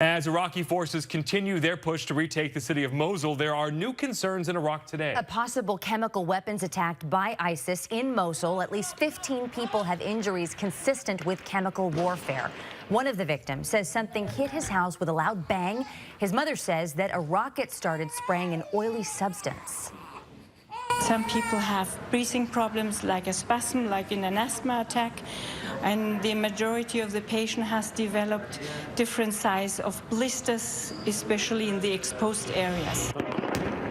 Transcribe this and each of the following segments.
As Iraqi forces continue their push to retake the city of Mosul, there are new concerns in Iraq today. A possible chemical weapons attack by ISIS in Mosul. At least 15 people have injuries consistent with chemical warfare. One of the victims says something hit his house with a loud bang. His mother says that a rocket started spraying an oily substance. Some people have breathing problems like a spasm, like in an asthma attack, and the majority of the patient has developed different size of blisters, especially in the exposed areas.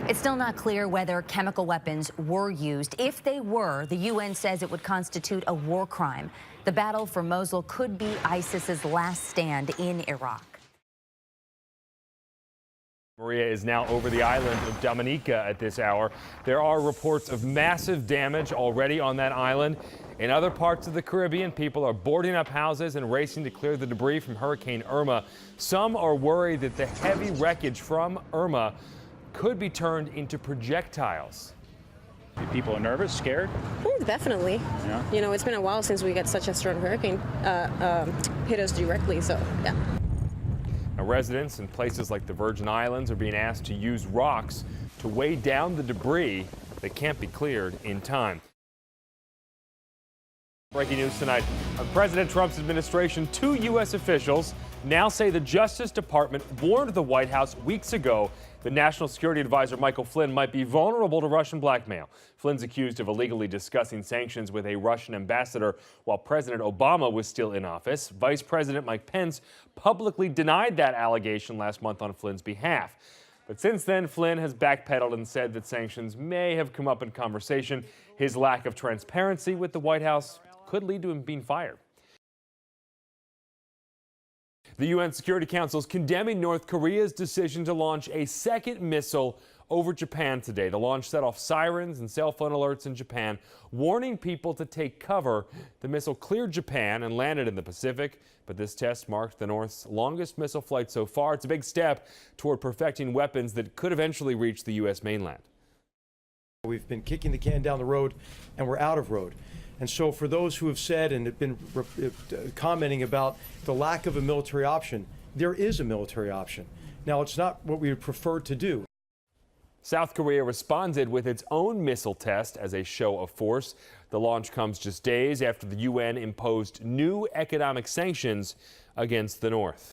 It's still not clear whether chemical weapons were used. If they were, the UN says it would constitute a war crime. The battle for Mosul could be ISIS's last stand in Iraq. Maria is now over the island of Dominica at this hour. There are reports of massive damage already on that island. In other parts of the Caribbean, people are boarding up houses and racing to clear the debris from Hurricane Irma. Some are worried that the heavy wreckage from Irma could be turned into projectiles. People are nervous, scared? Definitely. Yeah. You know, it's been a while since we got such a strong hurricane hit us directly, so yeah. Now, residents in places like the Virgin Islands are being asked to use rocks to weigh down the debris that can't be cleared in time. Breaking news tonight. President Trump's administration, 2 U.S. officials now say the Justice Department warned the White House weeks ago that National Security Advisor Michael Flynn might be vulnerable to Russian blackmail. Flynn's accused of illegally discussing sanctions with a Russian ambassador while President Obama was still in office. Vice President Mike Pence publicly denied that allegation last month on Flynn's behalf. But since then, Flynn has backpedaled and said that sanctions may have come up in conversation. His lack of transparency with the White House could lead to him being fired. The UN Security Council is condemning North Korea's decision to launch a second missile over Japan today. The launch set off sirens and cell phone alerts in Japan, warning people to take cover. The missile cleared Japan and landed in the Pacific, but this test marked the North's longest missile flight so far. It's a big step toward perfecting weapons that could eventually reach the U.S. mainland. We've been kicking the can down the road, and we're out of road. And so for those who have said and have been commenting about the lack of a military option, there is a military option. Now, it's not what we would prefer to do. South Korea responded with its own missile test as a show of force. The launch comes just days after the UN imposed new economic sanctions against the North.